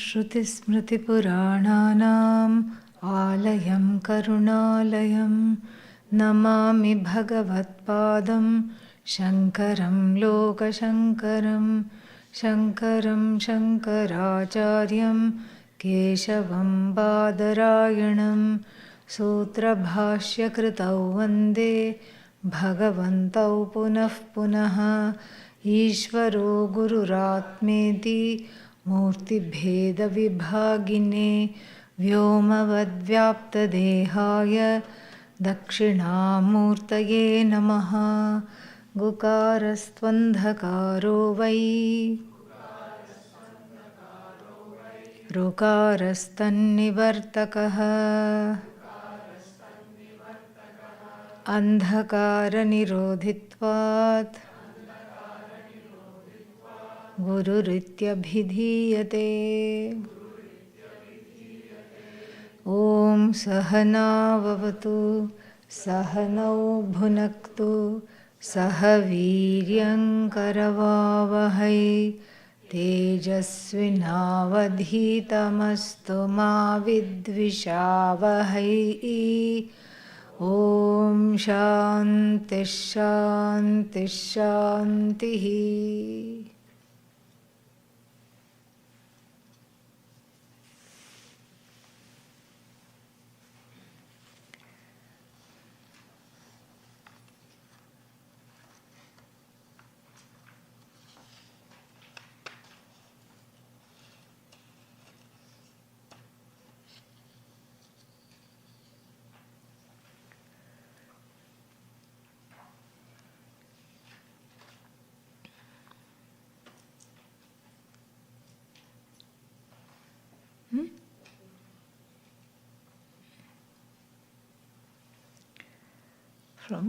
श्रुतिस्मृतिपुराणानाम् आलयं करुणालयं नमामि भगवत्पादं शङ्करं लोकशङ्करं शङ्करं शङ्कराचार्यं केशवं बादरायणं सूत्रभाष्यकृतौ वन्दे भगवन्तौ पुनः पुनः ईश्वरो गुरुरात्मेति मूर्तिभेदविभागिने व्योमवद्व्याप्तदेहाय दक्षिणामूर्तये नमः। गुकारस्त्वन्धकारो वै ऋकारस्तन्निवर्तकः अन्धकारनिरोधित्वात् गुरुरित्यभिधीयते। ॐ सहनाववतु सहनौ भुनक्तु सह वीर्यङ्करवावहै तेजस्विनावधीतमस्तु मा विद्विषावहै। ॐ शान्तिः शान्तिः शान्तिः। From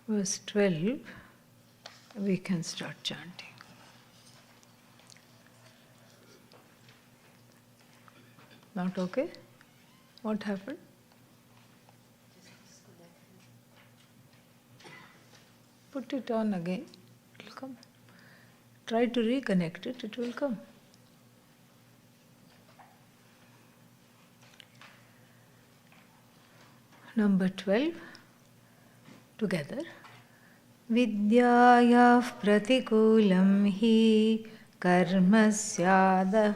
verse 12, we can start chanting. Not okay? What happened? Put it on again, it will come. Try to reconnect it, it will come. Number 12, together. Vidyayah pratikulam hi karma syada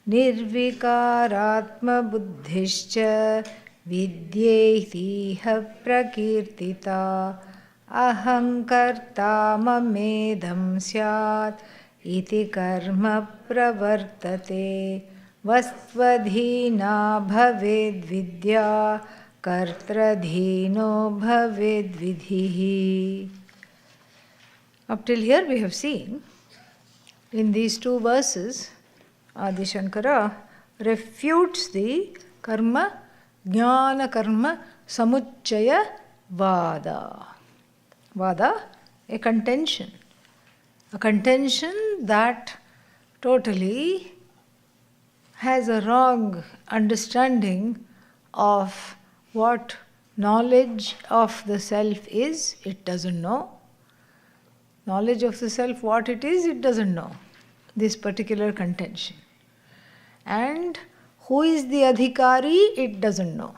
nirvikaratma buddhischa vidyetiha prakirtita ahankarta mamedam syat iti karma pravartate vastvadhina bhaved vidya kartradhino bhaved vidhihi. Up till here we have seen, in these two verses, Adi Shankara refutes the karma, jnana karma, samuchchaya vada. Vada, a contention. A contention that totally has a wrong understanding of what knowledge of the self is, it doesn't know. Knowledge of the self, what it is, it doesn't know. This particular contention. And who is the adhikari, it doesn't know.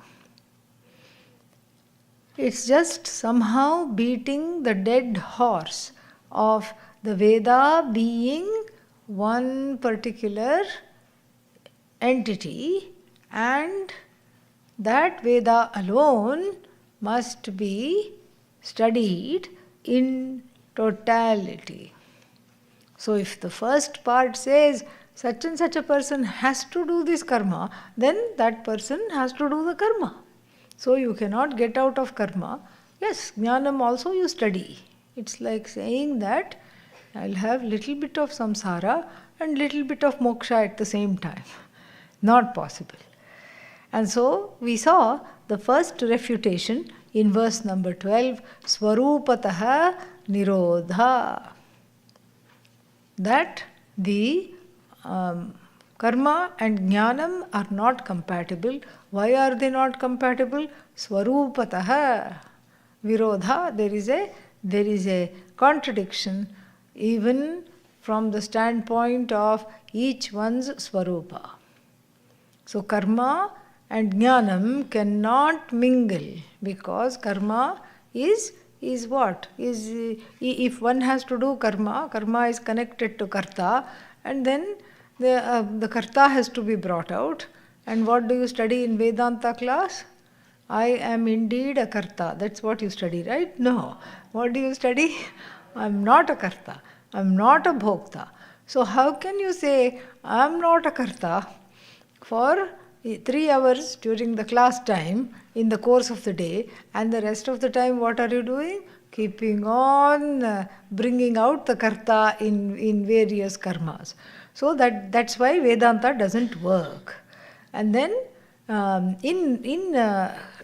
It's just somehow beating the dead horse of the Veda being one particular entity, and that Veda alone must be studied in totality. So if the first part says such and such a person has to do this karma, then that person has to do the karma. So you cannot get out of karma. Yes, jnanam also you study. It's like saying that I'll have little bit of samsara and little bit of moksha at the same time. Not possible. And so we saw the first refutation in verse number 12, Swarupataha Nirodha. That the karma and jnanam are not compatible. Why are they not compatible? Swarupataha Virodha, there is a there is a contradiction even from the standpoint of each one's swarupa. So karma and jnanam cannot mingle, because karma is what? If one has to do karma, karma is connected to karta, and then the karta has to be brought out. And what do you study in Vedanta class? I am indeed a karta. That's what you study, right? No. What do you study? I am not a karta. I am not a bhokta. So how can you say I am not a karta for 3 hours during the class time in the course of the day, and the rest of the time what are you doing? Keeping on bringing out the karta in various karmas. So that's why Vedanta doesn't work. And then in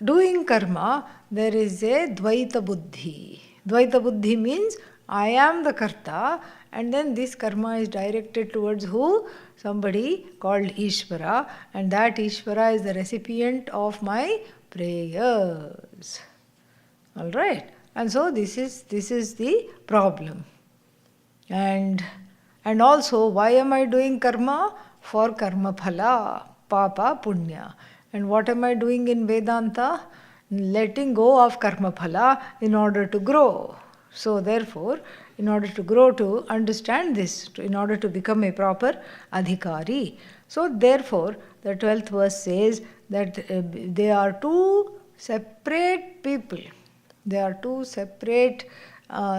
doing karma, there is a dvaita buddhi. Dvaita buddhi means I am the karta, and then this karma is directed towards who? Somebody called Ishvara, and that Ishvara is the recipient of my prayers. All right? And so this is the problem. And also, why am I doing karma? For karma phala, papa, punya. And what am I doing in Vedanta? Letting go of karma phala in order to grow. So therefore, in order to grow, to understand this, in order to become a proper adhikari. So therefore, the 12th verse says that they are two separate people. They are two separate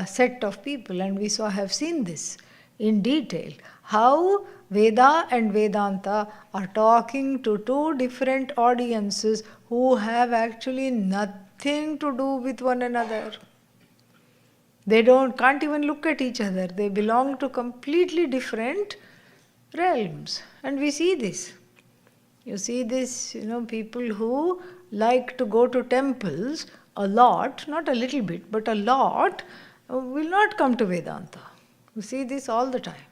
set of people, and we have seen this in detail. How Veda and Vedanta are talking to two different audiences who have actually nothing to do with one another. They can't even look at each other. They belong to completely different realms. And we see this. You see this, people who like to go to temples a lot, not a little bit, but a lot, will not come to Vedanta. You see this all the time.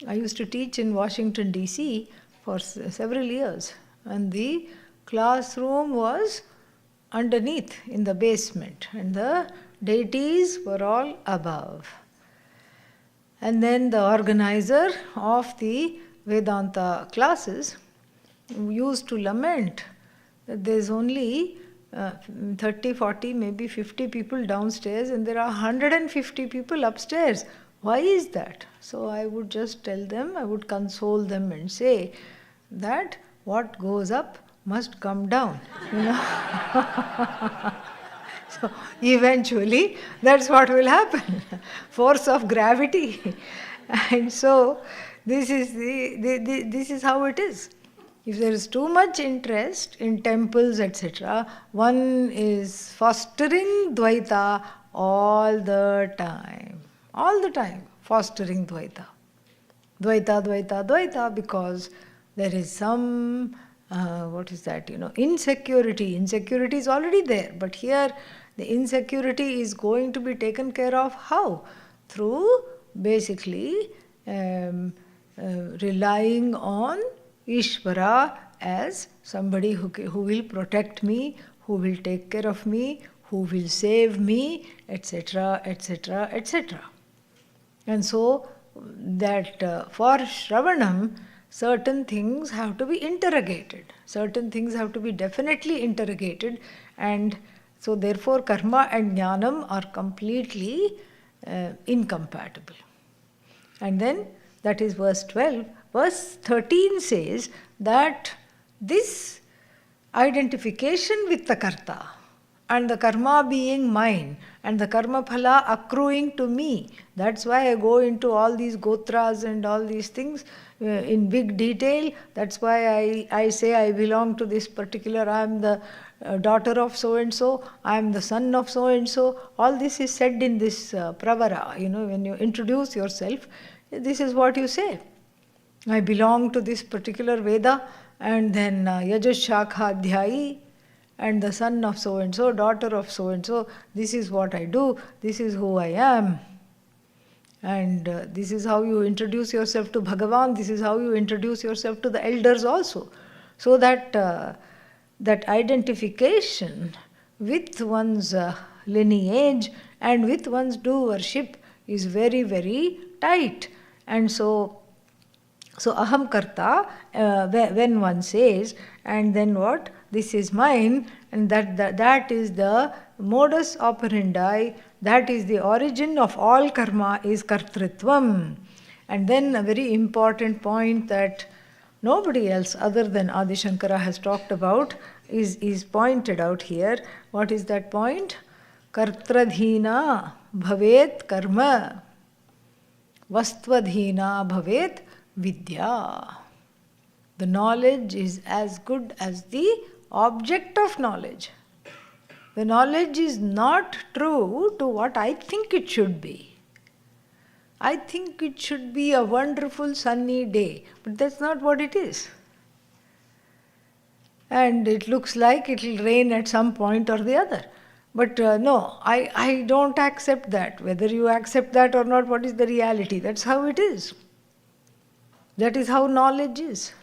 I used to teach in Washington, D.C. for several years, and the classroom was underneath in the basement, and the deities were all above. And then the organizer of the Vedanta classes used to lament that there's only 30, 40, maybe 50 people downstairs, and there are 150 people upstairs. Why is that? So I would just tell them, I would console them and say that what goes up must come down. So eventually that's what will happen. Force of gravity. And so this is how it is. If there is too much interest in temples, etc., one is fostering Dvaita all the time. All the time, fostering Dvaita. Dvaita, Dvaita, Dvaita, because there is some, insecurity. Insecurity is already there, but here the insecurity is going to be taken care of how? Through basically relying on Ishvara as somebody who will protect me, who will take care of me, who will save me, etc., etc., etc. And so that for Shravanam, certain things have to be interrogated. Certain things have to be definitely interrogated, and so therefore karma and jnanam are completely incompatible. And then that is verse 12. Verse 13 says that this identification with the karta and the karma being mine and the karma phala accruing to me, that's why I go into all these gotras and all these things in big detail. That's why I say I belong to this particular, I am the daughter of so-and-so, I am the son of so-and-so. All this is said in this pravara. When you introduce yourself, this is what you say. I belong to this particular Veda, and then Yajas Shakha Adhyayi, and the son of so-and-so, daughter of so-and-so, this is what I do, this is who I am. And this is how you introduce yourself to Bhagavan, this is how you introduce yourself to the elders also. So that that identification with one's lineage and with one's doership is very, very tight. And so aham karta, when one says, and then what? This is mine, and that is the modus operandi, that is the origin of all karma, is kartritvam. And then a very important point that nobody else other than Adi Shankara has talked about is pointed out here. What is that point? Kartradhina bhavet karma, vastvadhina bhavet vidya. The knowledge is as good as the object of knowledge. The knowledge is not true to what I think it should be. I think it should be a wonderful sunny day, but that's not what it is. And it looks like it will rain at some point or the other. But no, I don't accept that. Whether you accept that or not, what is the reality? That's how it is. That is how knowledge is.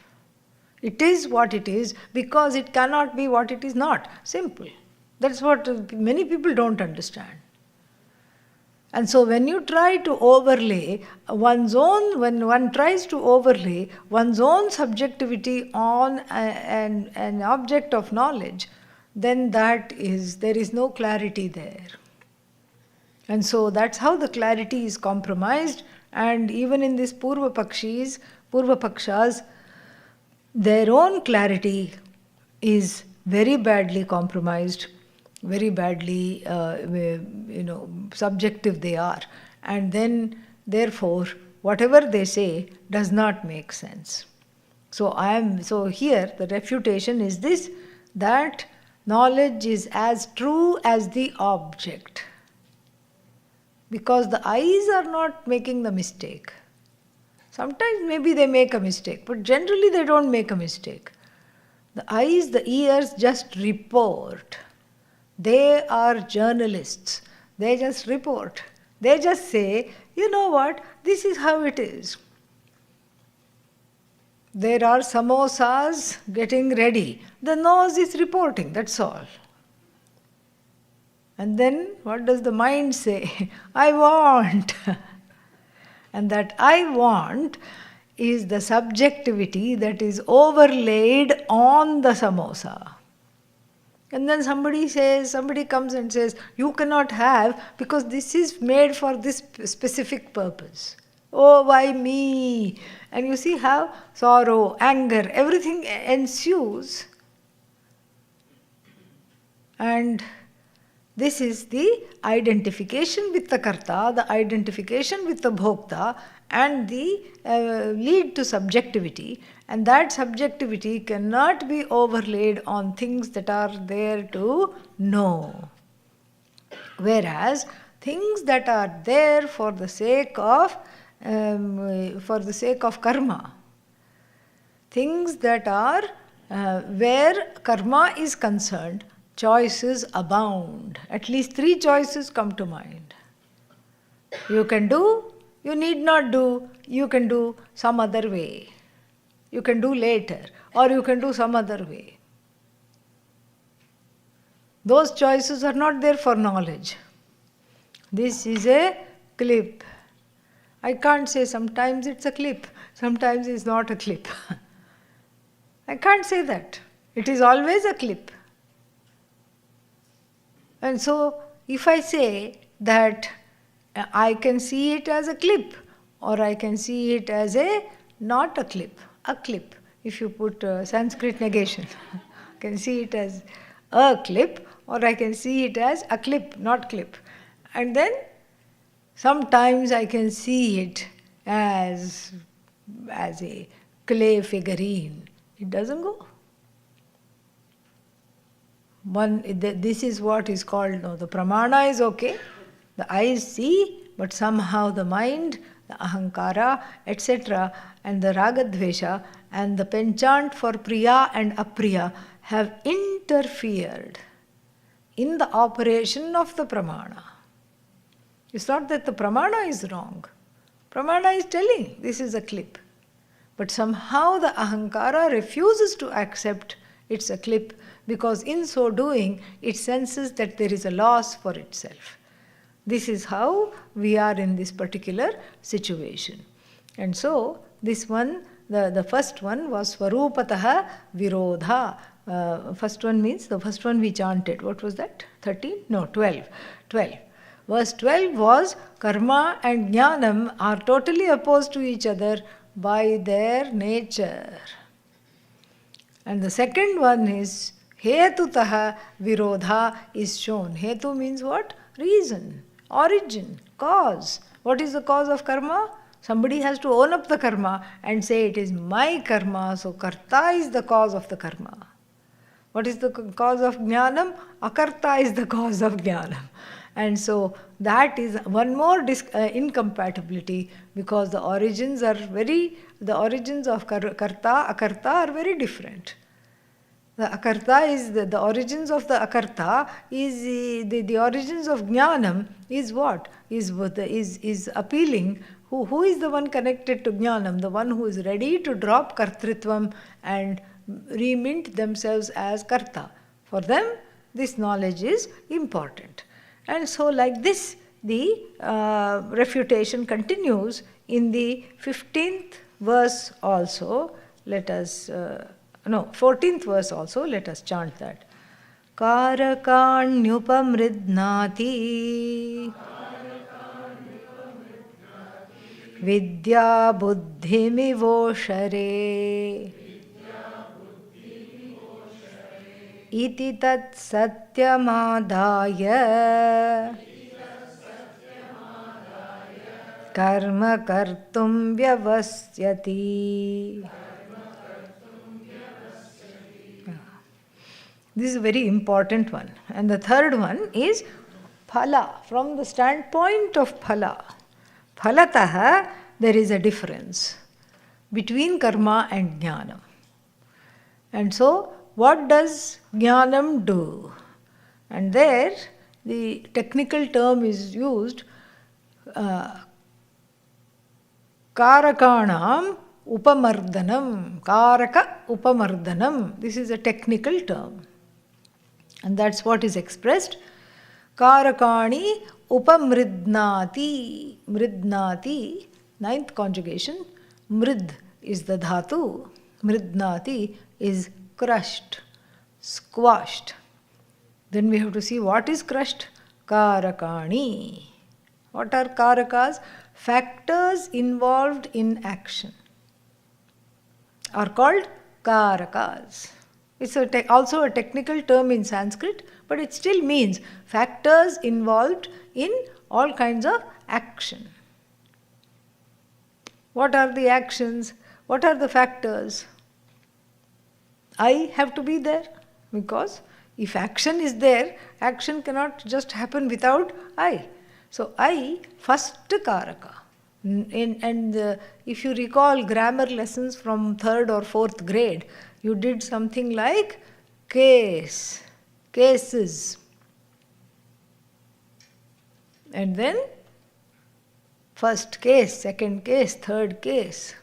It is what it is because it cannot be what it is not. Simple. That's what many people don't understand. And so when you try to overlay when one tries to overlay one's own subjectivity on an object of knowledge, then there is no clarity there. And so that's how the clarity is compromised. And even in these Purva Pakshas, their own clarity is very badly compromised, very badly, subjective they are. And then, therefore, whatever they say does not make sense. So here the refutation is this, that knowledge is as true as the object. Because the eyes are not making the mistake. Sometimes maybe they make a mistake, but generally they don't make a mistake. The eyes, the ears just report. They are journalists. They just report. They just say, you know what, this is how it is. There are samosas getting ready. The nose is reporting, that's all. And then what does the mind say? I want. And that I want is the subjectivity that is overlaid on the samosa. And then somebody comes and says, you cannot have because this is made for this specific purpose. Oh, why me? And you see how sorrow, anger, everything ensues. And this is the identification with the karta, the identification with the bhokta, and the lead to subjectivity. And that subjectivity cannot be overlaid on things that are there to know. Whereas things that are there for the sake of karma, things that are where karma is concerned, choices abound. At least 3 choices come to mind. You can do, you need not do, you can do some other way. You can do later, or you can do some other way. Those choices are not there for knowledge. This is a clip. I can't say sometimes it's a clip, sometimes it's not a clip. I can't say that. It is always a clip. And so, if I say that I can see it as a clip, or I can see it as not a clip, a clip. If you put Sanskrit negation, I can see it as a clip, or I can see it as a clip, not clip. And then, sometimes I can see it as a clay figurine. It doesn't go. This is what is called, the pramana is okay, the eyes see, but somehow the mind, the ahankara, etc., and the ragadvesha, and the penchant for priya and apriya have interfered in the operation of the pramana. It's not that the pramana is wrong. Pramana is telling this is a clip. But somehow the ahankara refuses to accept it's a clip, because in so doing, it senses that there is a loss for itself. This is how we are in this particular situation. And so, this one, the first one was Swarupataha Virodha. First one means, the first one we chanted. What was that? 13? No, 12. 12. Verse 12 was karma and jnanam are totally opposed to each other by their nature. And the second one is hetutaha virodha is shown. Hetu means what? Reason, origin, cause. What is the cause of karma? Somebody has to own up the karma and say it is my karma, so karta is the cause of the karma. What is the cause of jnanam? Akarta is the cause of jnanam. And so that is one more incompatibility, because the origins of karta, akarta are very different. The akarta is the origins of the akarta is the origins of jnanam is what? Is appealing. Who is the one connected to jnanam? The one who is ready to drop kartritvam and remint themselves as karta. For them, this knowledge is important. And so like this, the refutation continues in the 15th verse also. Let us, 14th verse also, let us chant that. Karakanyupamridnati vidya buddhimivoshare iti tat satyamadaya karma kartum vyavasyati. This is a very important one. And the third one is phala. From the standpoint of phala, phalataha, there is a difference between karma and jnanam. And so, what does jnanam do? And there, the technical term is used, karakanam upamardhanam. Karaka upamardhanam. This is a technical term. And that's what is expressed. Karakani upamridnati. Mridnati, ninth conjugation. Mrid is the dhatu. Mridnati is crushed, squashed. Then we have to see what is crushed. Karakani. What are karakas? Factors involved in action are called karakas. It's also a technical term in Sanskrit, but it still means factors involved in all kinds of action. What are the actions? What are the factors? I have to be there, because if action is there, action cannot just happen without I. So I, first karaka. And if you recall grammar lessons from 3rd or 4th grade, you did something like case, cases. And then first case, second case, third case.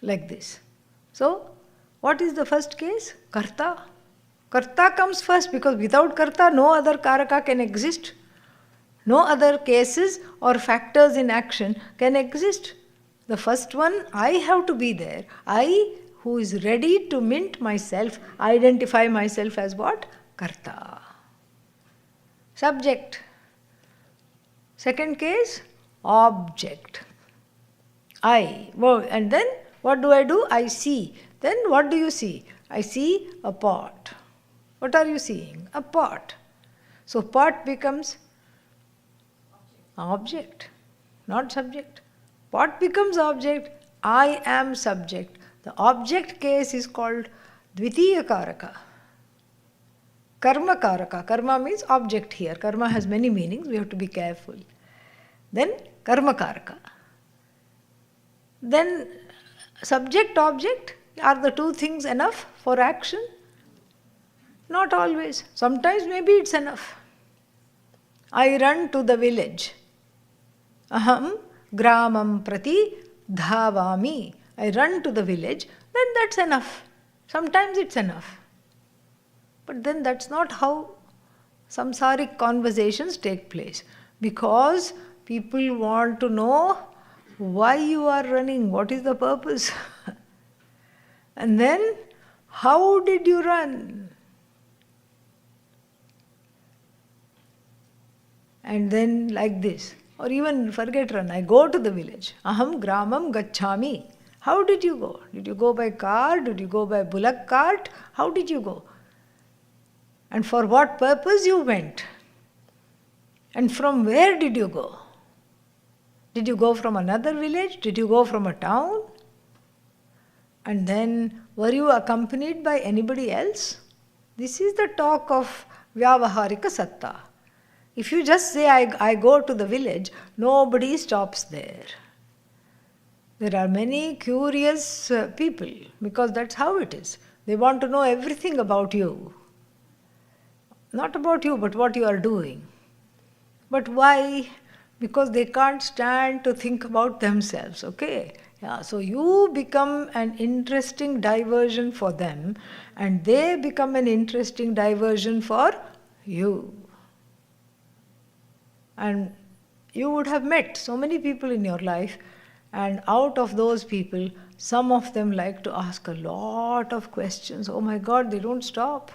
Like this. So, what is the first case? Karta. Karta comes first, because without karta, no other karaka can exist. No other cases or factors in action can exist. The first one, I have to be there. I, who is ready to mint myself, identify myself as what? Karta. Subject. Second case, object. I. And then, what do? I see. Then what do you see? I see a pot. What are you seeing? A pot. So pot becomes object, not subject. Pot becomes object. I am subject. The object case is called dvitiya karaka. Karma karaka. Karma means object here. Karma has many meanings. We have to be careful. Then karma karaka. Then subject, object. Are the two things enough for action? Not always. Sometimes maybe it's enough. I run to the village. Aham gramam prati dhavami. I run to the village. Then that's enough. Sometimes it's enough. But then that's not how samsaric conversations take place. Because people want to know why you are running, what is the purpose. And then, how did you run? And then like this, or even forget run, I go to the village. Aham gramam gacchami. How did you go? Did you go by car? Did you go by bullock cart? How did you go? And for what purpose you went? And from where did you go? Did you go from another village? Did you go from a town? And then, were you accompanied by anybody else? This is the talk of Vyavaharika Satta. If you just say, I go to the village, nobody stops there. There are many curious people, because that's how it is. They want to know everything about you. Not about you, but what you are doing. But why? Because they can't stand to think about themselves, okay? Yeah, so you become an interesting diversion for them, and they become an interesting diversion for you. And you would have met so many people in your life, and out of those people, some of them like to ask a lot of questions. Oh my God, they don't stop.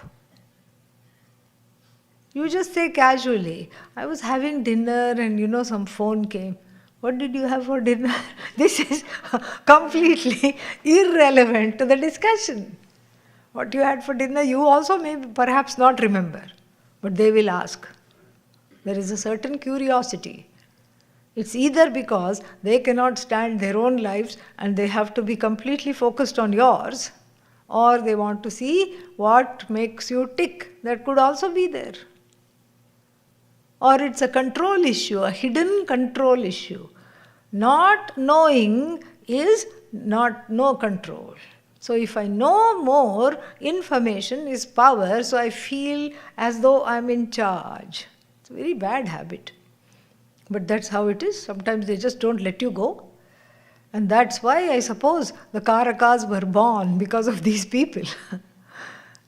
You just say casually, I was having dinner and some phone came. What did you have for dinner? This is completely irrelevant to the discussion. What you had for dinner, you also may perhaps not remember, but they will ask. There is a certain curiosity. It's either because they cannot stand their own lives and they have to be completely focused on yours, or they want to see what makes you tick. That could also be there. Or it's a control issue, a hidden control issue. Not knowing is not no control. So if I know more, information is power, so I feel as though I'm in charge. It's a very bad habit. But that's how it is. Sometimes they just don't let you go. And that's why I suppose the Karakas were born, because of these people.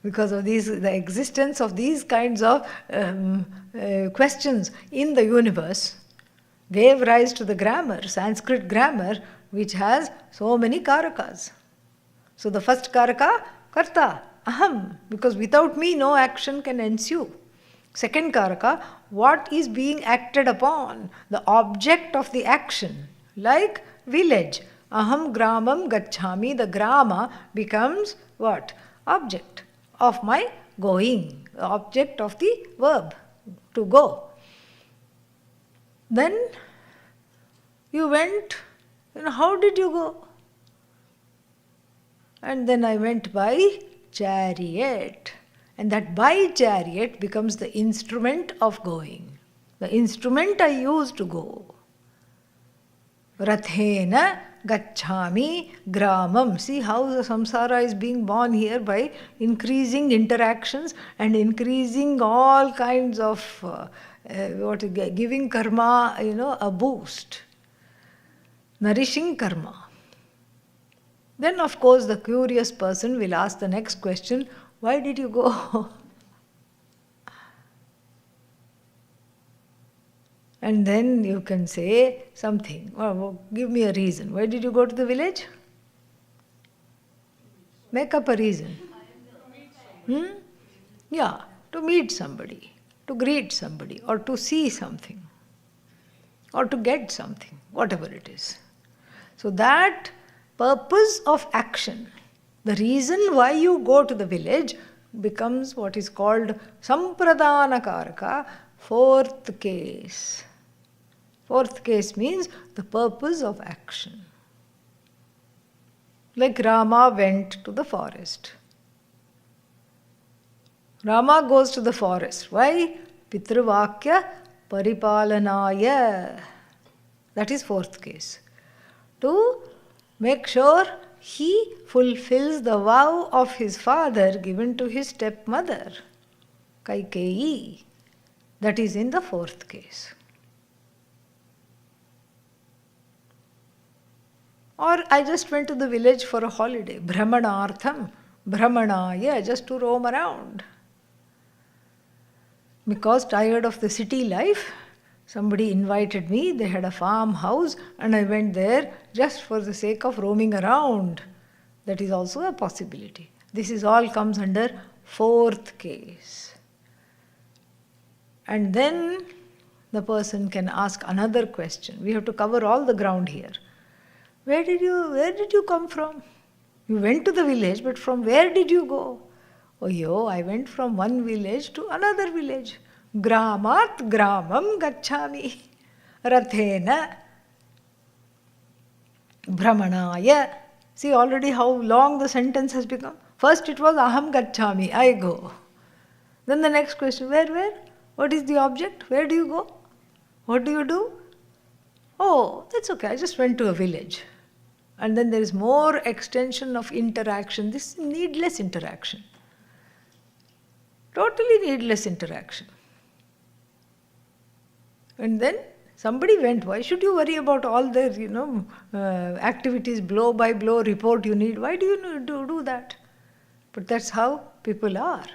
Because of the existence of these kinds of questions in the universe gave rise to the grammar, Sanskrit grammar, which has so many karakas. So the first karaka, karta, aham, because without me no action can ensue. Second karaka, what is being acted upon, the object of the action, like village. Aham gramam gacchami, the grama becomes what? Object of my going, the object of the verb, to go. Then you went, how did you go? And then I went by chariot. And that by chariot becomes the instrument of going. The instrument I use to go. Rathena gacchami gramam. See how the samsara is being born here by increasing interactions and increasing all kinds of giving karma, a boost. Nourishing karma. Then of course the curious person will ask the next question, why did you go? And then you can say something. Well, give me a reason. Why did you go to the village? Make up a reason. Yeah, to meet somebody, to greet somebody, or to see something, or to get something, whatever it is. So that purpose of action, the reason why you go to the village, becomes what is called sampradana karaka, fourth case. Fourth case means the purpose of action. Like Rama went to the forest. Rama goes to the forest. Why? Pitruvakya paripalanaya. That is fourth case. To make sure he fulfills the vow of his father given to his stepmother, Kaikeyi. That is in the fourth case. Or I just went to the village for a holiday, Brahmanartham. Brahmanaya, just to roam around. Because tired of the city life, somebody invited me, they had a farmhouse, and I went there just for the sake of roaming around. That is also a possibility. This is all comes under fourth case. And then the person can ask another question. We have to cover all the ground here. Where did you come from? You went to the village, but from where did you go? Oh, I went from one village to another village. Gramat gramam gacchami. Rathena brahmanaya. See already how long the sentence has become. First it was aham gacchami, I go. Then the next question, where? What is the object? Where do you go? What do you do? Oh, that's okay, I just went to a village. And then there is more extension of interaction. This is needless interaction. Totally needless interaction. And then somebody went. Why should you worry about all the activities, blow by blow report you need? Why do you do that? But that's how people are.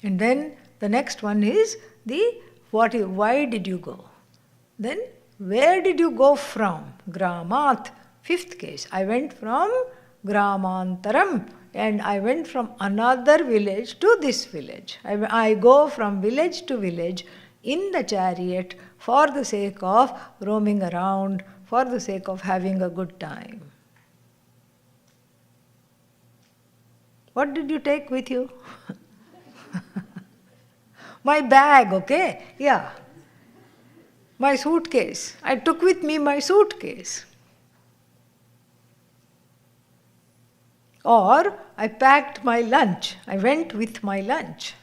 And then the next one is why did you go? Then where did you go from? Gramat, fifth case. I went from Gramantaram, and I went from another village to this village. I go from village to village in the chariot for the sake of roaming around, for the sake of having a good time. What did you take with you? My bag, okay? Yeah. My suitcase. I took with me my suitcase. Or I packed my lunch. I went with my lunch.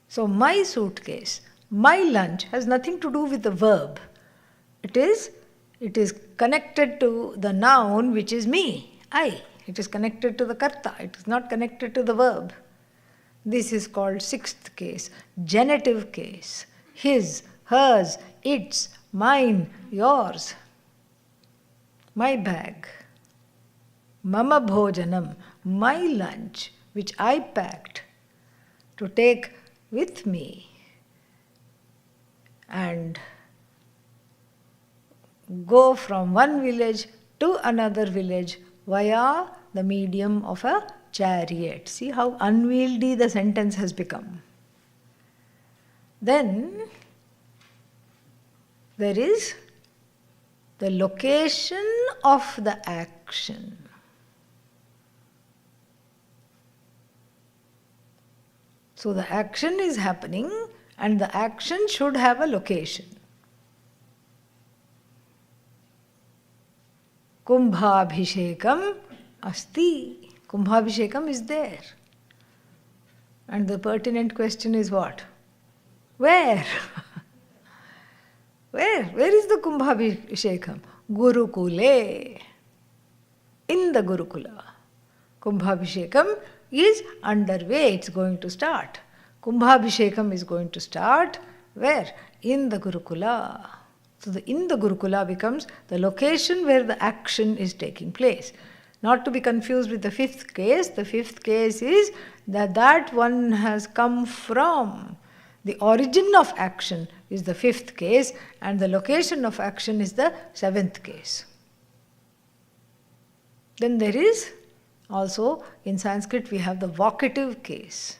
So my suitcase, my lunch has nothing to do with the verb. It is connected to the noun, which is me, I. It is connected to the karta. It is not connected to the verb. This is called sixth case, genitive case. His, hers, its, mine, yours. My bag. Mama bhojanam, my lunch, which I packed to take with me and go from one village to another village via the medium of a chariot. See how unwieldy the sentence has become. Then there is the location of the action. So the action is happening and the action should have a location. Kumbhabhishekam asti. Kumbhabhishekam is there. And the pertinent question is what? Where? Where is the Kumbhabhishekam? Gurukule. In the Gurukula. Kumbhabhishekam is underway. It's going to start. Kumbhabhishekam is going to start where? In the Gurukula. So in the Gurukula becomes the location where the action is taking place. Not to be confused with the fifth case. The fifth case is that one has come from. The origin of action is the fifth case and the location of action is the seventh case. Then there is also, in Sanskrit, we have the vocative case.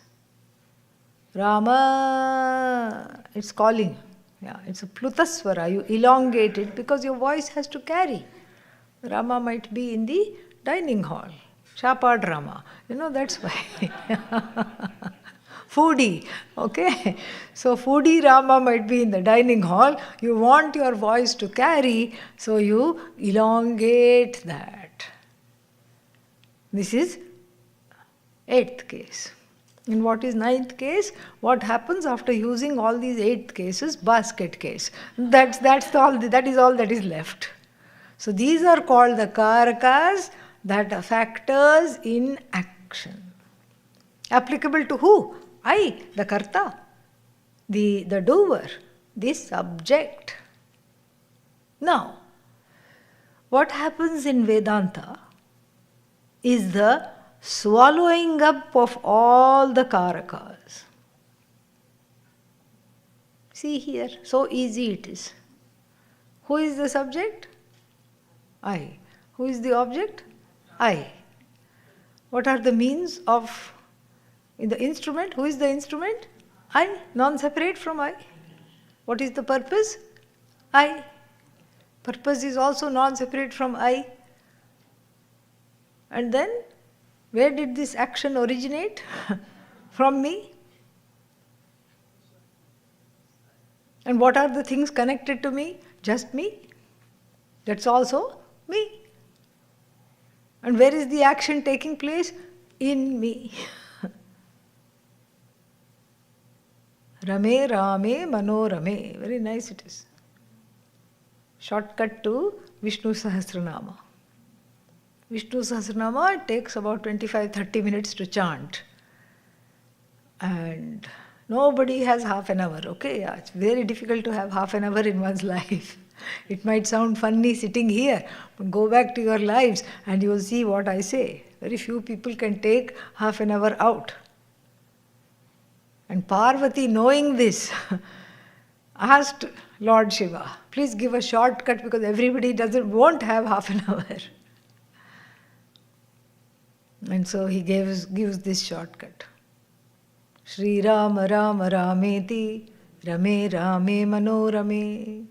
Rama, it's calling. Yeah, it's a plutaswara. You elongate it because your voice has to carry. Rama might be in the dining hall. Chapad Rama. That's why. Foodie. Okay? So foodie Rama might be in the dining hall. You want your voice to carry, so you elongate that. This is eighth case. In what is ninth case? What happens after using all these eight cases? Basket case. That is all that is left. So these are called the karakas, that are factors in action. Applicable to who? I, the karta, the doer, the subject. Now, what happens in Vedanta is the swallowing up of all the karakas. See here, so easy it is. Who is the subject? I. Who is the object? I. What are the means of in the instrument? Who is the instrument? I, non-separate from I. What is the purpose? I. Purpose is also non-separate from I. And then, where did this action originate? From me. And what are the things connected to me? Just me. That's also me. And where is the action taking place? In me. Rame Rame Manorame. Very nice it is. Shortcut to Vishnu Sahasranama. Vishnu Sahasranama, it takes about 25-30 minutes to chant. And nobody has half an hour, okay? Yeah, it's very difficult to have half an hour in one's life. It might sound funny sitting here, but go back to your lives and you will see what I say. Very few people can take half an hour out. And Parvati, knowing this, asked Lord Shiva, please give a shortcut because everybody won't have half an hour. And so he gives this shortcut. Shri Rama Rama Rameti Rame Rame Manorame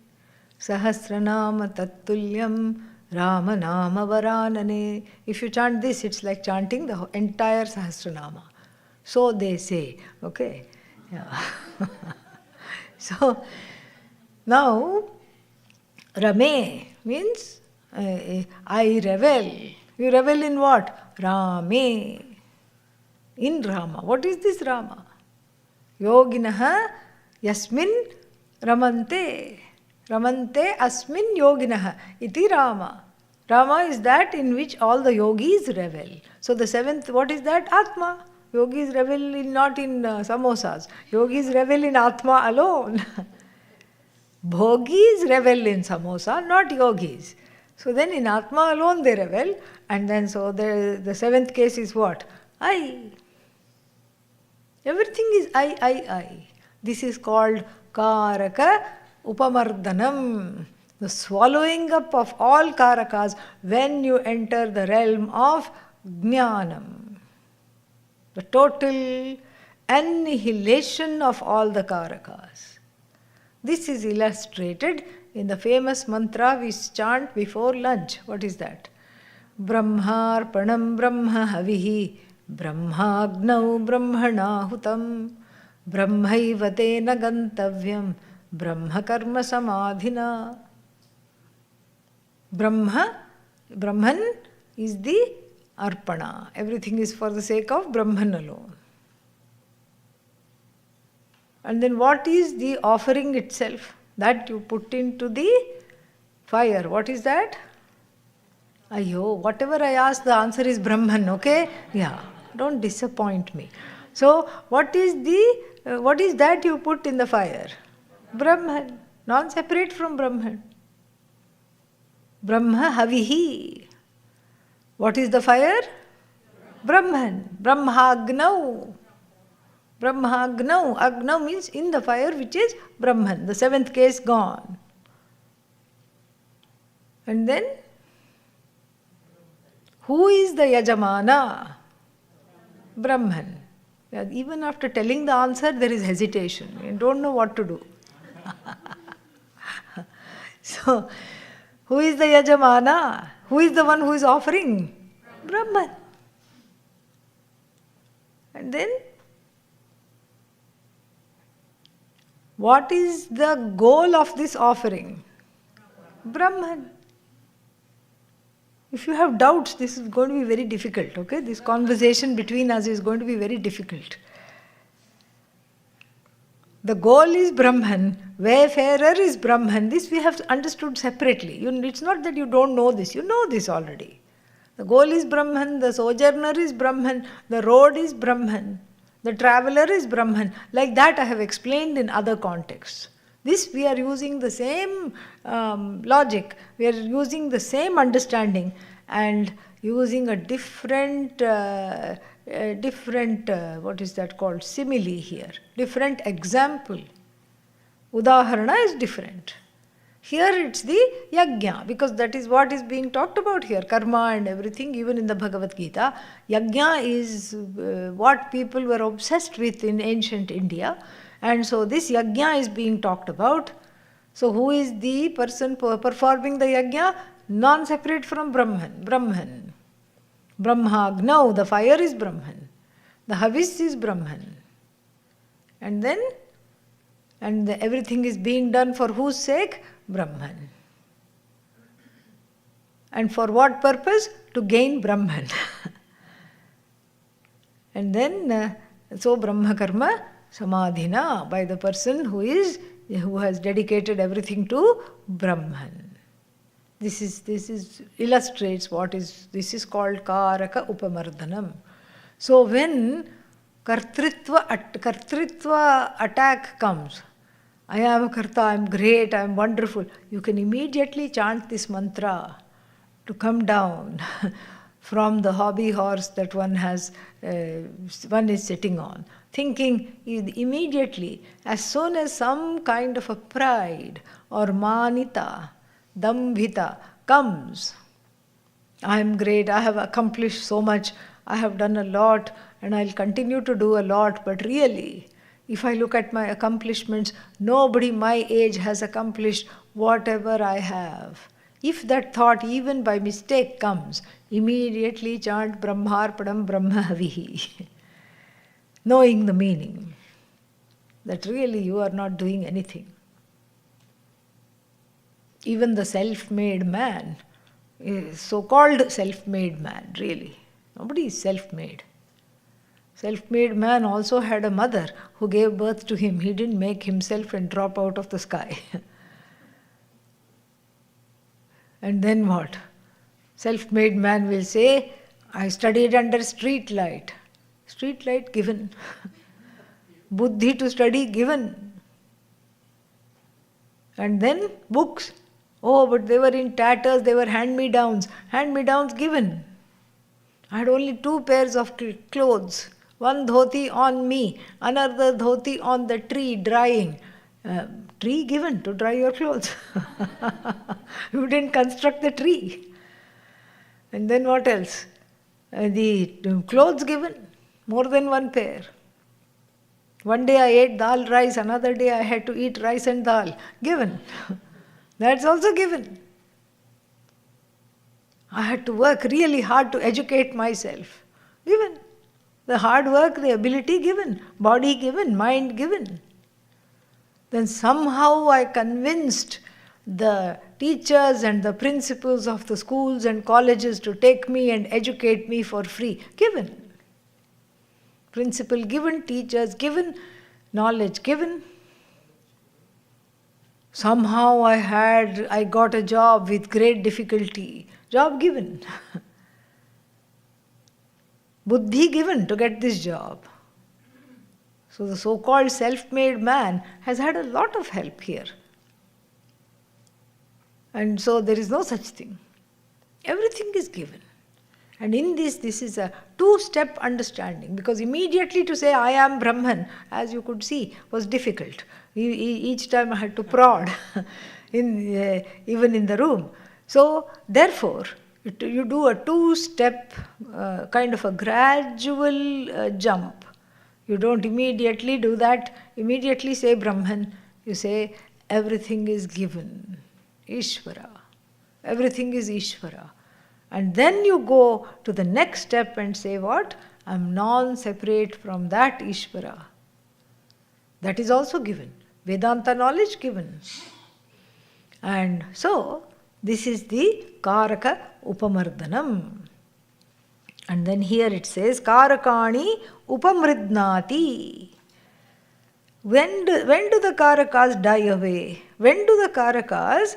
Sahasranama Tattulyam Rama Nama Varanane. If you chant this, it's like chanting the entire Sahasranama. So they say, okay? Yeah. So, now, Rame means I revel. You revel in what? Rame. In Rama. What is this Rama? Yoginaha yasmin ramante. Ramante asmin yoginaha. Iti Rama. Rama is that in which all the yogis revel. So the seventh, what is that? Atma. Yogis revel not in samosas. Yogis revel in Atma alone. Bhogis revel in samosa, not yogis. So then in Atma alone they revel, and then so the seventh case is what? I. Everything is I. This is called Karaka Upamardhanam, the swallowing up of all Karakas when you enter the realm of Jnanam. The total annihilation of all the Karakas. This is illustrated in the famous mantra we chant before lunch. What is that? Brahmarpanam Brahma Havihi Brahmagnau Brahmanahutam Brahmaivatena Gantavyam Brahma Karma Samadhina. Brahman is the Arpana. Everything is for the sake of Brahman alone. And then what is the offering itself? That you put into the fire. What is that? Ayo, whatever I ask, the answer is Brahman, okay? Yeah, don't disappoint me. So, what is that you put in the fire? Brahman, non-separate from Brahman. Brahma Havihi. What is the fire? Brahman. Brahmagnau. Brahmagnau. Agnau means in the fire, which is Brahman. The seventh case gone. And then, who is the Yajamana? Brahman. Even after telling the answer, there is hesitation. You don't know what to do. So, who is the Yajamana? Who is the one who is offering? Brahman. And then, what is the goal of this offering? Brahman. If you have doubts, this is going to be very difficult, okay? This conversation between us is going to be very difficult. The goal is Brahman, wayfarer is Brahman. This we have understood separately. It's not that you don't know this, you know this already. The goal is Brahman, the sojourner is Brahman, the road is Brahman, the traveler is Brahman. Like that I have explained in other contexts. This we are using the same logic, we are using the same understanding and using a different, what is that called, simile here, different example. Udaharana is different. Here it's the yajna, because that is what is being talked about here, karma and everything. Even in the Bhagavad Gita, yajna is what people were obsessed with in ancient India. And so this yajna is being talked about. So who is the person performing the yajna? Non-separate from Brahman. Brahman. Brahmagnav, the fire is Brahman. The havis is Brahman. And then, everything is being done for whose sake? Brahman. And for what purpose? To gain Brahman. And then, so Brahma Karma Samadhina, by the person who has dedicated everything to Brahman. This illustrates this is called Karaka Upamardhanam. So when Kartritva attack comes, I am a Karta, I am great, I am wonderful, you can immediately chant this mantra to come down from the hobby horse that one is sitting on. Thinking immediately, as soon as some kind of a pride or manita, dambhita comes, I am great, I have accomplished so much, I have done a lot and I'll continue to do a lot, but really, if I look at my accomplishments, nobody my age has accomplished whatever I have. If that thought even by mistake comes, immediately chant Brahmarpanam Brahmavihi, knowing the meaning, that really you are not doing anything. Even the self-made man, so-called self-made man, really, nobody is self-made. Self-made man also had a mother who gave birth to him. He didn't make himself and drop out of the sky. And then what? Self-made man will say, I studied under street light. Street light given. Buddhi to study given. And then books. Oh, but they were in tatters, they were hand-me-downs. Hand-me-downs given. I had only 2 pairs of clothes. One dhoti on me, another dhoti on the tree drying. Tree given to dry your clothes. You didn't construct the tree. And then what else? The clothes given, more than 1 pair. One day I ate dal rice, another day I had to eat rice and dal. Given. That's also given. I had to work really hard to educate myself. Given. The hard work, the ability given, body given, mind given. Then somehow I convinced the teachers and the principals of the schools and colleges to take me and educate me for free. Given. Principal given, teachers given, knowledge given. Somehow I got a job with great difficulty. Job given. Buddhi given to get this job. So the so-called self-made man has had a lot of help here. And so there is no such thing. Everything is given. And in this is a 2-step understanding, because immediately to say I am Brahman, as you could see, was difficult. Each time I had to prod, even in the room. So therefore, you do a 2-step kind of a gradual jump. You don't immediately do that, immediately say Brahman. You say everything is given. Ishvara. Everything is Ishvara. And then you go to the next step and say what? I am non-separate from that Ishvara. That is also given. Vedanta knowledge given. And so, this is the Karaka Upamardhanam. And then here it says, Karakani Upamridnati. When do the Karakas die away? When do the Karakas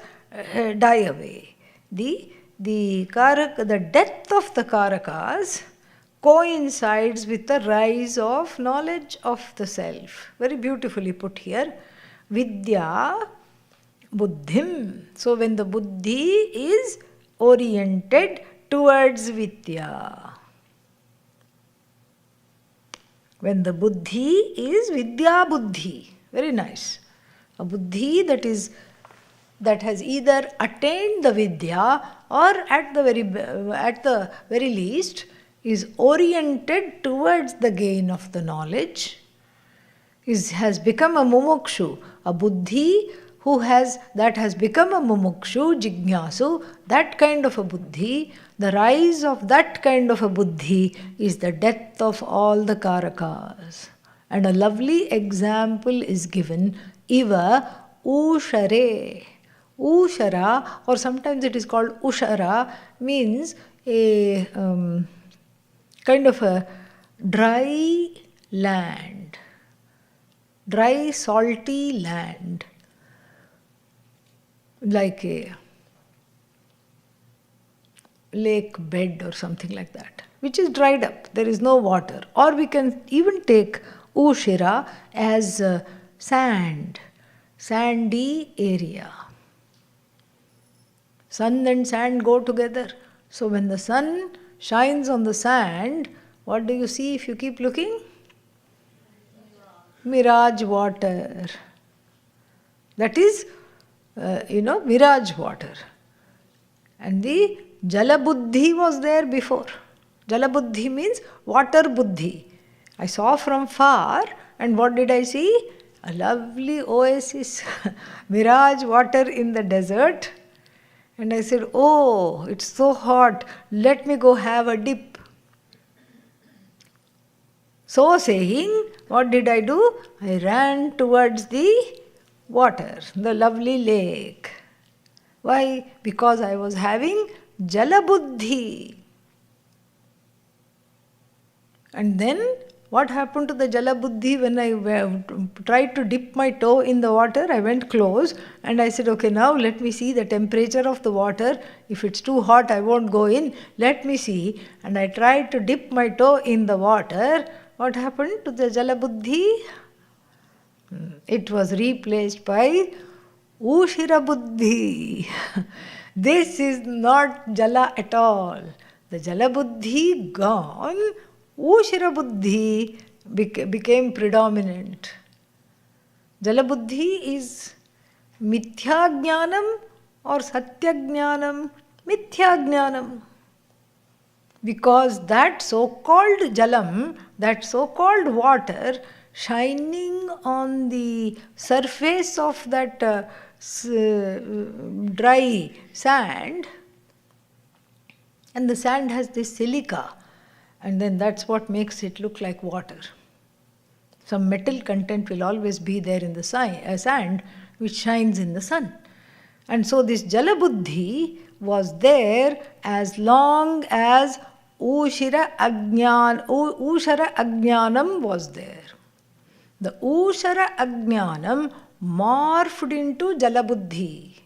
die away? The death of the Karakas coincides with the rise of knowledge of the self. Very beautifully put here. Vidya Buddhim. So when the Buddhi is oriented towards Vidya. When the buddhi is Vidya buddhi. Very nice. A buddhi that has either attained the Vidya or at the very least is oriented towards the gain of the knowledge, has become a mumukshu, a buddhi that has become a mumukshu, jignasu, that kind of a buddhi. The rise of that kind of a buddhi is the death of all the karakas. And a lovely example is given, iva ushare. Ushara, or sometimes it is called ushara, means a kind of a dry land, dry salty land, like a lake bed or something like that, which is dried up, there is no water. Or we can even take ushira as sand, sandy area. Sun and sand go together. So when the sun shines on the sand, what do you see if you keep looking? Mirage water. That is, mirage water. And the Jala Buddhi was there before. Jala Buddhi means water Buddhi. I saw from far, and what did I see? A lovely oasis, mirage water in the desert. And I said, oh, it's so hot, let me go have a dip. So saying, what did I do? I ran towards the water, the lovely lake. Why? Because I was having Jala Buddhi. And then, what happened to the Jala Buddhi when I tried to dip my toe in the water? I went close and I said, okay, now let me see the temperature of the water. If it's too hot, I won't go in. Let me see. And I tried to dip my toe in the water. What happened to the Jala Buddhi? It was replaced by Ushira Buddhi. This is not Jala at all. The Jala Buddhi gone, Ushira Buddhi became predominant. Jala Buddhi is Mithya Jnanam or Satya Jnanam? Mithya Jnanam. Because that so-called Jalam, that so-called water, shining on the surface of that dry sand, and the sand has this silica, and then that's what makes it look like water. Some metal content will always be there in the sand, which shines in the sun. And so this Jala Buddhi was there as long as Ushara Ajnanam was there. The Ushara Ajnanam morphed into Jala Buddhi.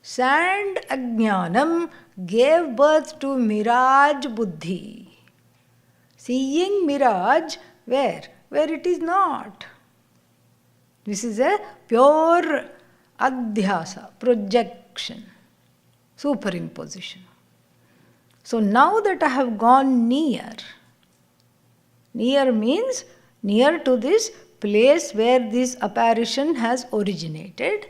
Sand Ajnanam gave birth to Mirage Buddhi. Seeing mirage where? Where it is not. This is a pure adhyasa, projection, superimposition. So now that I have gone near means near to this place where this apparition has originated,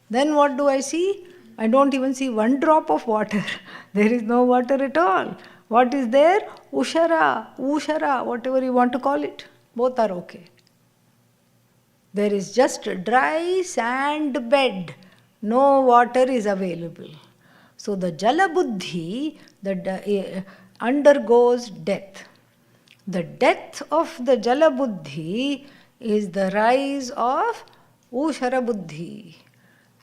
then what do I see? I don't even see one drop of water. There is no water at all. What is there? Ushara, whatever you want to call it. Both are okay. There is just a dry sand bed. No water is available. So the Jala Buddhi undergoes death. The death of the Jala Buddhi is the rise of Ushara Buddhi.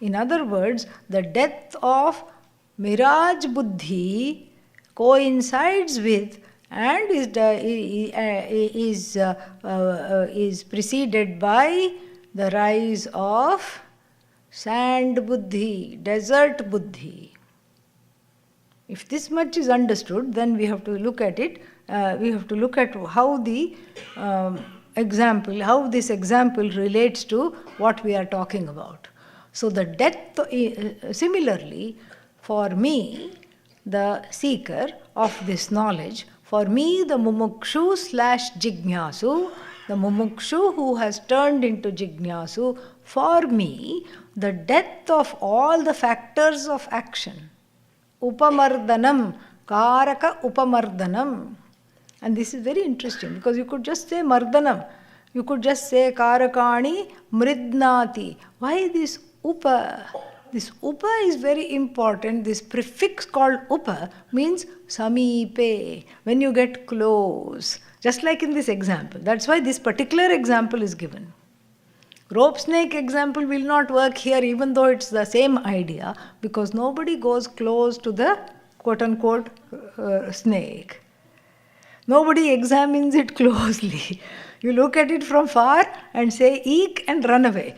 In other words, the death of Mirage Buddhi coincides with and is preceded by the rise of Sand Buddhi, Desert Buddhi. If this much is understood, then we have to look at it. We have to look at how the how this example relates to what we are talking about. So the death, similarly, for me, the seeker of this knowledge. For me, the mumukshu / jignasu, the mumukshu who has turned into jignasu, for me, the death of all the factors of action. Upamardanam, karaka upamardanam. And this is very interesting because you could just say mardanam. You could just say karakani mridnati. Why this upa? This upa is very important. This prefix called upa means samipe, when you get close. Just like in this example. That's why this particular example is given. Rope snake example will not work here even though it's the same idea, because nobody goes close to the quote-unquote snake. Nobody examines it closely. You look at it from far and say eek and run away.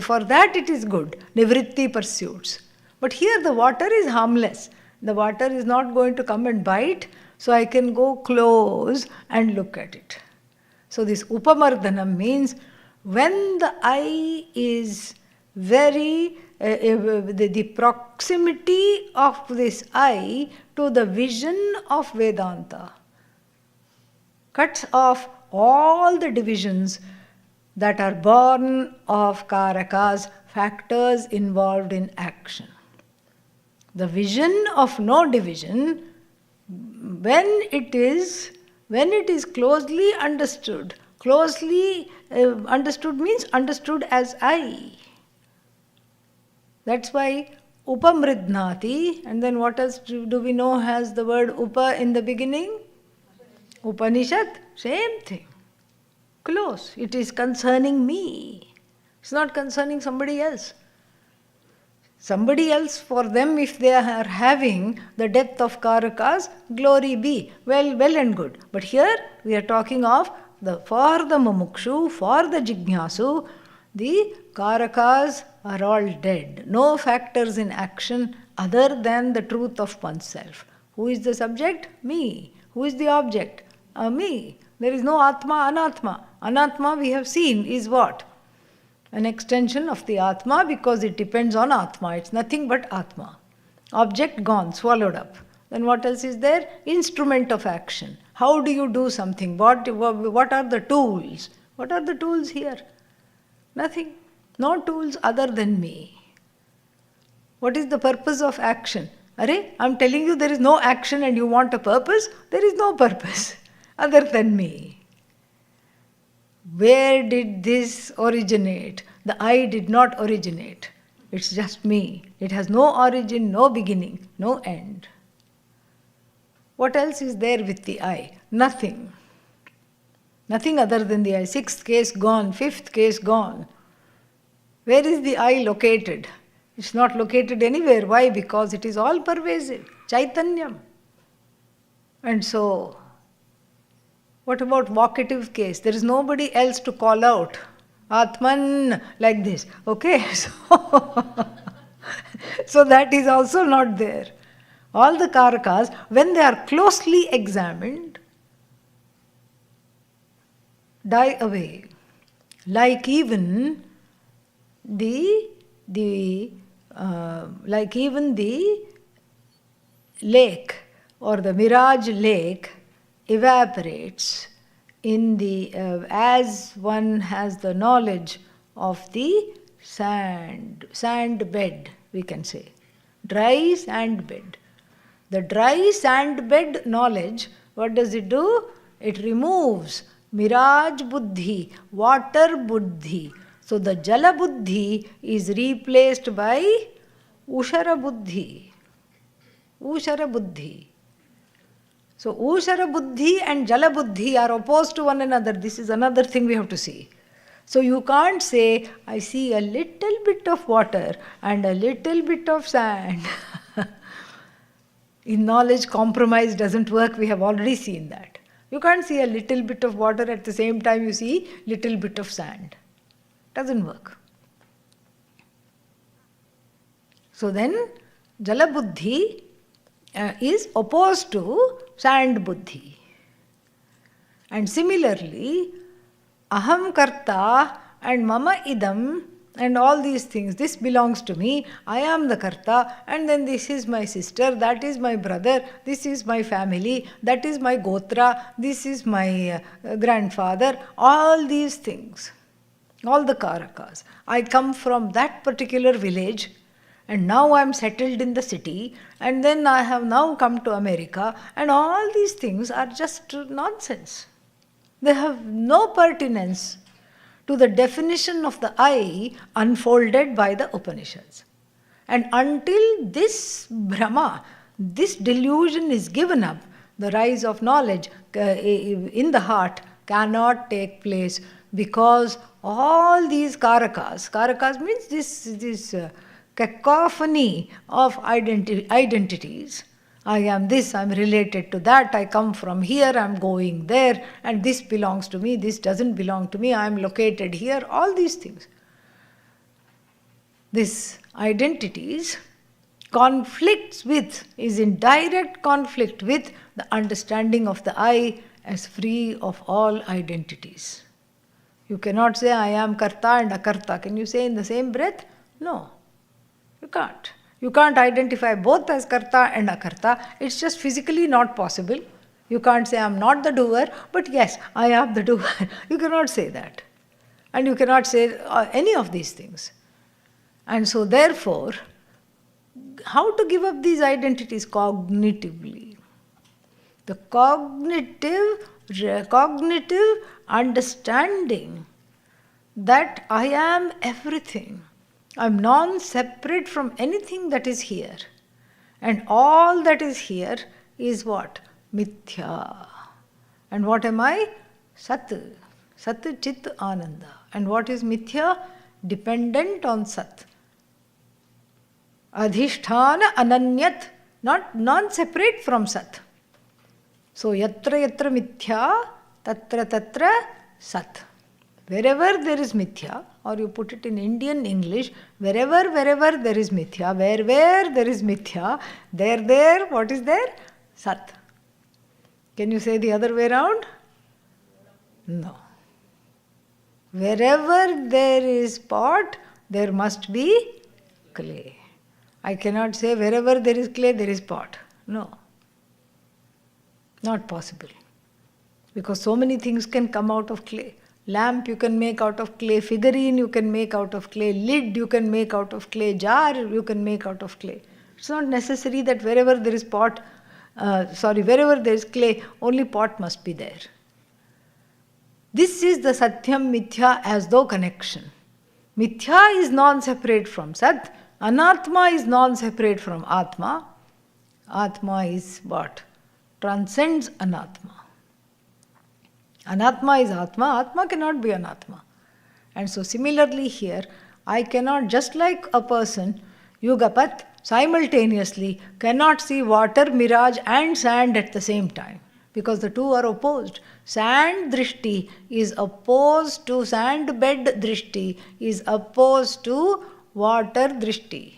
For that it is good. Nivritti pursuits. But here the water is harmless. The water is not going to come and bite, so I can go close and look at it. So this upamardhanam means when the eye is very, the proximity of this eye to the vision of Vedanta cuts off all the divisions that are born of karakas, factors involved in action. The vision of no division, when it is closely understood means understood as I. That's why upamridnati, and then what else do we know has the word upa in the beginning? Upanishad, same thing. Close. It is concerning me. It's not concerning somebody else. Somebody else, for them, if they are having the death of karakas, glory be. Well and good. But here we are talking of for the mumukshu, for the jignasu, the karakas are all dead. No factors in action other than the truth of oneself. Who is the subject? Me. Who is the object? Me. There is no atma, anatma. Anatma, we have seen, is what? An extension of the atma because it depends on atma. It's nothing but atma. Object gone, swallowed up. Then what else is there? Instrument of action. How do you do something? What are the tools? What are the tools here? Nothing. No tools other than me. What is the purpose of action? Arey, I'm telling you there is no action and you want a purpose? There is no purpose other than me. Where did this originate? The I did not originate. It's just me. It has no origin, no beginning, no end. What else is there with the I? Nothing. Nothing other than the I. Sixth case gone, fifth case gone. Where is the I located? It's not located anywhere. Why? Because it is all pervasive. Chaitanyam. And so, what about vocative case? There is nobody else to call out. Atman, like this. Okay? So that is also not there. All the karakas, when they are closely examined, die away. Like even the lake or the mirage lake evaporates in the as one has the knowledge of the sand bed, we can say. Dry sand bed. The dry sand bed knowledge, what does it do? It removes mirage buddhi, water buddhi. So the jala buddhi is replaced by ushara buddhi. Ushara buddhi. So ushara buddhi and jala buddhi are opposed to one another. This is another thing we have to see. So you can't say, I see a little bit of water and a little bit of sand. In knowledge, compromise doesn't work. We have already seen that. You can't see a little bit of water at the same time you see little bit of sand. Doesn't work. So then, jala buddhi is opposed to sand buddhi. And similarly, aham karta and mama idam and all these things. This belongs to me, I am the karta, and then this is my sister, that is my brother, this is my family, that is my gotra, this is my grandfather, all these things, all the karakas. I come from that particular village, and now I am settled in the city, and then I have now come to America, and all these things are just nonsense. They have no pertinence to the definition of the I unfolded by the Upanishads. And until this Brahma, this delusion is given up, the rise of knowledge in the heart cannot take place, because all these karakas means this cacophony of identities. I am this, I am related to that, I come from here, I am going there, and this belongs to me, this doesn't belong to me, I am located here, all these things. This identities conflicts with, is in direct conflict with the understanding of the I as free of all identities. You cannot say I am karta and akarta. Can you say in the same breath? No, you can't. You can't identify both as karta and akarta. It's just physically not possible. You can't say I am not the doer, but yes, I am the doer. You cannot say that. And you cannot say any of these things. And so therefore, how to give up these identities? Cognitively. The cognitive understanding that I am everything. I am non-separate from anything that is here. And all that is here is what? Mithya. And what am I? Sat. Sat Chit Ananda. And what is Mithya? Dependent on Sat. Adhishthana Ananyat. Not non-separate from Sat. So yatra yatra mithya, tatra tatra Sat. Wherever there is mithya, or you put it in Indian English, wherever there is mithya, where there is mithya, there, what is there? Sat. Can you say the other way around? No. Wherever there is pot, there must be clay. I cannot say wherever there is clay, there is pot. No. Not possible. Because so many things can come out of clay. Lamp you can make out of clay, figurine you can make out of clay, lid you can make out of clay, jar you can make out of clay. It's not necessary that wherever there is wherever there is clay, only pot must be there. This is the Satyam Mithya as though connection. Mithya is non-separate from Sat, Anatma is non-separate from Atma. Atma is what? Transcends Anatma. Anatma is Atma, Atma cannot be Anatma. And so similarly here, I cannot, just like a person, Yugapat, simultaneously cannot see water, mirage and sand at the same time. Because the two are opposed. Sand drishti is opposed to sand bed drishti, is opposed to water drishti.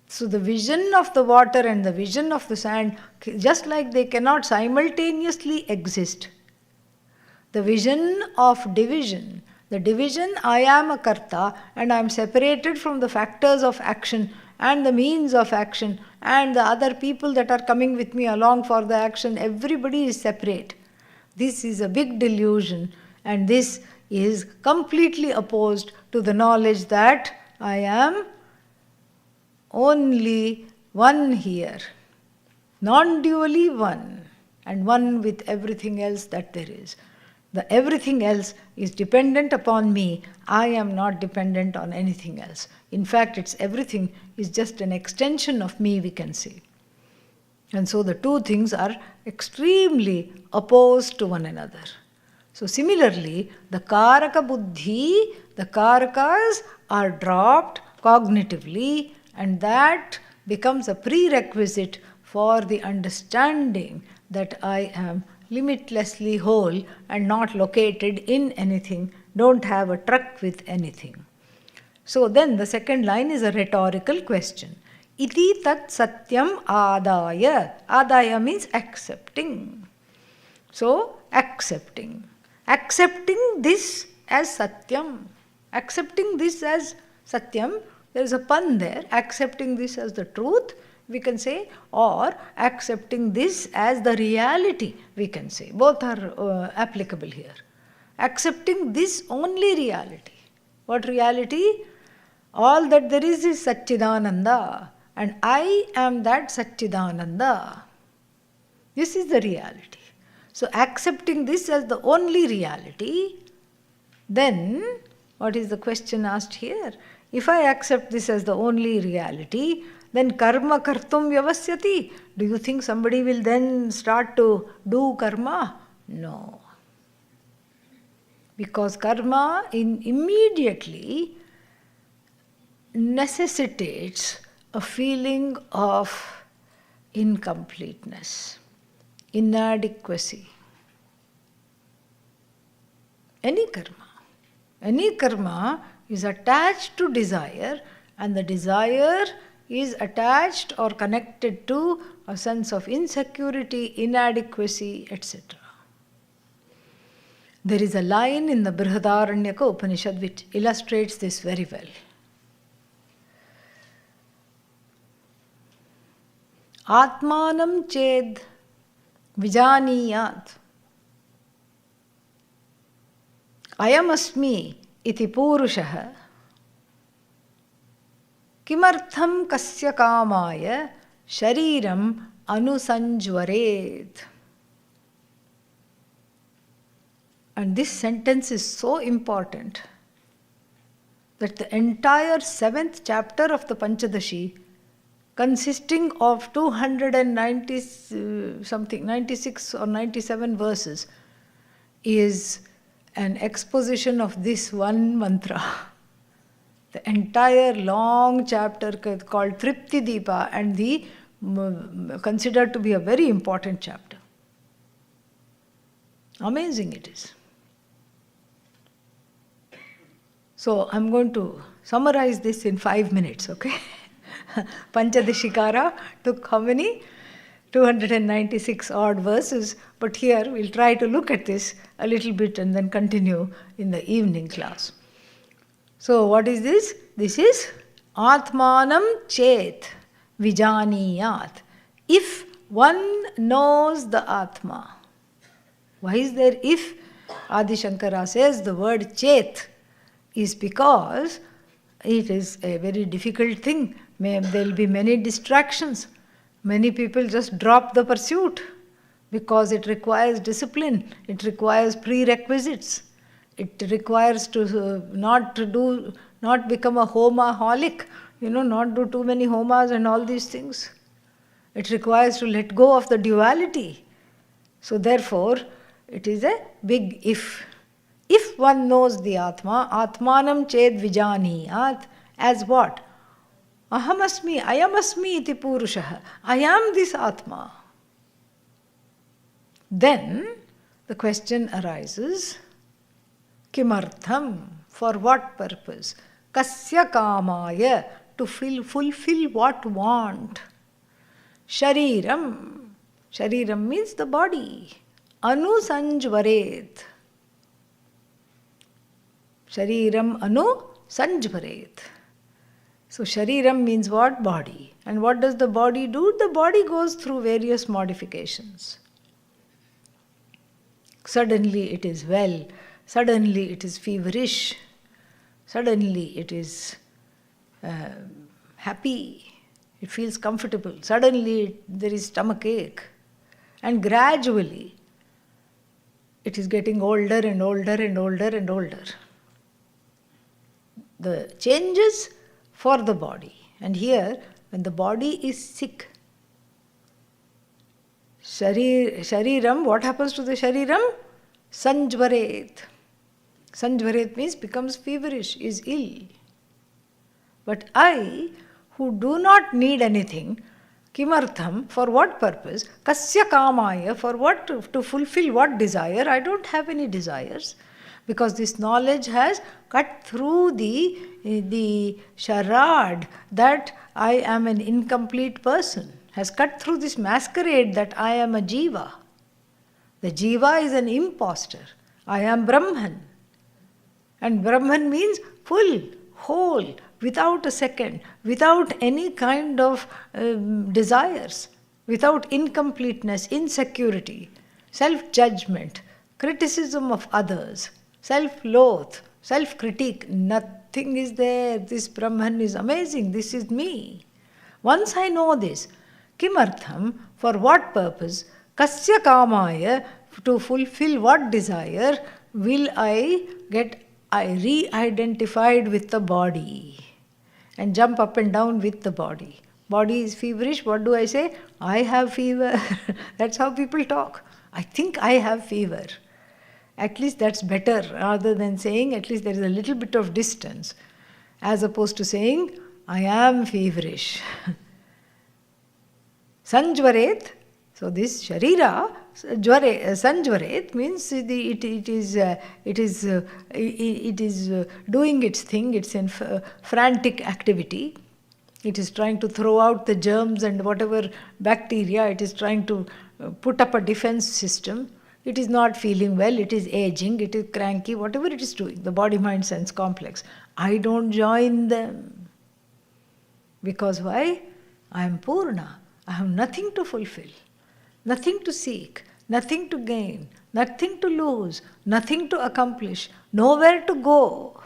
So the vision of the water and the vision of the sand, just like they cannot simultaneously exist. The vision of division, the division I am a karta and I am separated from the factors of action and the means of action and the other people that are coming with me along for the action, everybody is separate. This is a big delusion, and this is completely opposed to the knowledge that I am only one here, non-dually one, and one with everything else that there is. The everything else is dependent upon me. I am not dependent on anything else. In fact, its everything is just an extension of me, we can say. And so the two things are extremely opposed to one another. So similarly, the karaka buddhi, the karakas are dropped cognitively, and that becomes a prerequisite for the understanding that I am limitlessly whole and not located in anything, don't have a truck with anything. So then the second line is a rhetorical question. Iti tat satyam adaya. Adaya means accepting. So accepting. Accepting this as satyam. Accepting this as Satyam, there is a pun there, accepting this as the truth, we can say, or accepting this as the reality, we can say. Both are applicable here. Accepting this only reality. What reality? All that there is Satchidananda, and I am that Satchidananda. This is the reality. So accepting this as the only reality, then what is the question asked here? If I accept this as the only reality, then karma kartum vyavasyati. Do you think somebody will then start to do karma? No. Because karma immediately necessitates a feeling of incompleteness, inadequacy. Any karma is attached to desire, and the desire is attached or connected to a sense of insecurity, inadequacy, etc. There is a line in the Brihadaranyaka Upanishad which illustrates this very well. Atmanam ched vijaniyat ayamasmi iti purushah kimartham kasya kamaya shariram anusanjvaret. And this sentence is so important that the entire 7th chapter of the Panchadashi, consisting of 96 or 97 verses, is an exposition of this one mantra. The entire long chapter called Tripti Deepa, and considered to be a very important chapter. Amazing it is. So I'm going to summarize this in 5 minutes, okay? Panchadashikara took how many? 296 odd verses, but here we'll try to look at this a little bit and then continue in the evening class. So what is this? This is Atmanam Chet Vijaniyat. If one knows the Atma. Why is there if? Adi Shankara says the word Chet is because it is a very difficult thing. There will be many distractions. Many people just drop the pursuit because it requires discipline, it requires prerequisites, it requires to not become a homaholic, not do too many homas and all these things. It requires to let go of the duality. So therefore, it is a big if. If one knows the Atma, Atmanam ched vijaniyat, as what? Ahamasmi, ayamasmi iti purushah. I am this Atma. Then the question arises, kimartham, for what purpose? Kasya kamaya, to fulfill what want? Shariram, shariram means the body. Anusanjvaret. Shariram anusanjvaret. So shariram means what? Body. And what does the body do? The body goes through various modifications. Suddenly it is well, suddenly it is feverish, suddenly it is happy, it feels comfortable, suddenly there is stomach ache, and gradually it is getting older and older and older and older. The changes for the body. And here, when the body is sick, shariram, what happens to the shariram? Sanjvaret. Sanjvaret means becomes feverish, is ill. But I, who do not need anything, kimartham, for what purpose? Kasya kamaya, for what? To fulfill what desire? I don't have any desires. Because this knowledge has cut through the charade that I am an incomplete person, has cut through this masquerade that I am a jiva. The jiva is an impostor. I am Brahman. And Brahman means full, whole, without a second, without any kind of desires, without incompleteness, insecurity, self-judgment, criticism of others, self-loath, self-critique. Nothing is there. This Brahman is amazing. This is me. Once I know this, kimartham, for what purpose, kasya kamaya, to fulfill what desire, will I get re-identified with the body and jump up and down with the body. Body is feverish. What do I say? I have fever. That's how people talk. I think I have fever. At least that's better rather than saying at least there is a little bit of distance, as opposed to saying I am feverish. Sanjvaret. So this sharira, sanjvaret means it is doing its thing. It's in frantic activity. It is trying to throw out the germs and whatever bacteria. It is trying to put up a defense system. It is not feeling well. It is aging. It is cranky. Whatever it is doing, the body, mind, sense complex. I don't join them. Because why? I am Purna. I have nothing to fulfill, nothing to seek, nothing to gain, nothing to lose, nothing to accomplish, nowhere to go,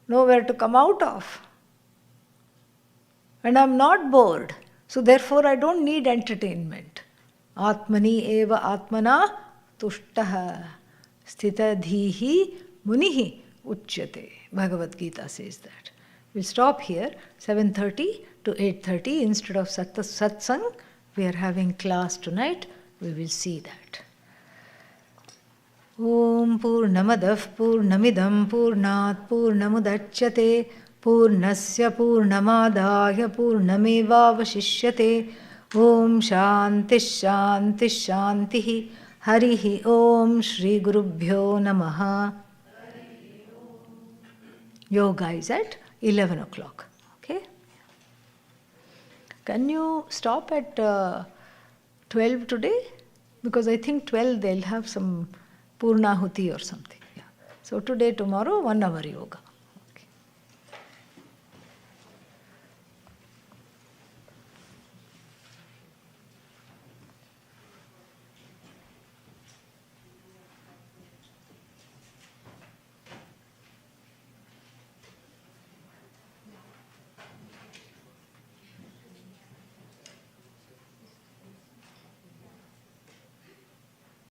nowhere to come out of. And I am not bored. So therefore I don't need entertainment. Atmani eva atmana tushtaha sthitadhihi munihi uchyate. Bhagavad Gita says that. We'll stop here, 7:30 to 8:30 instead of satsang. We are having class tonight. We will see that. Om Purnamadav Purnamidam Purnat Purnamudachyate Purnasya Purnamadaya Purnamevavashishyate. Om Shanti Shanti Shantihi. Harihi Om Shri Gurubhyo Namaha. Yoga is at 11 o'clock. Okay? Can you stop at 12 today? Because I think 12 they'll have some Purnahuti or something. Yeah. So today, tomorrow, 1 hour yoga.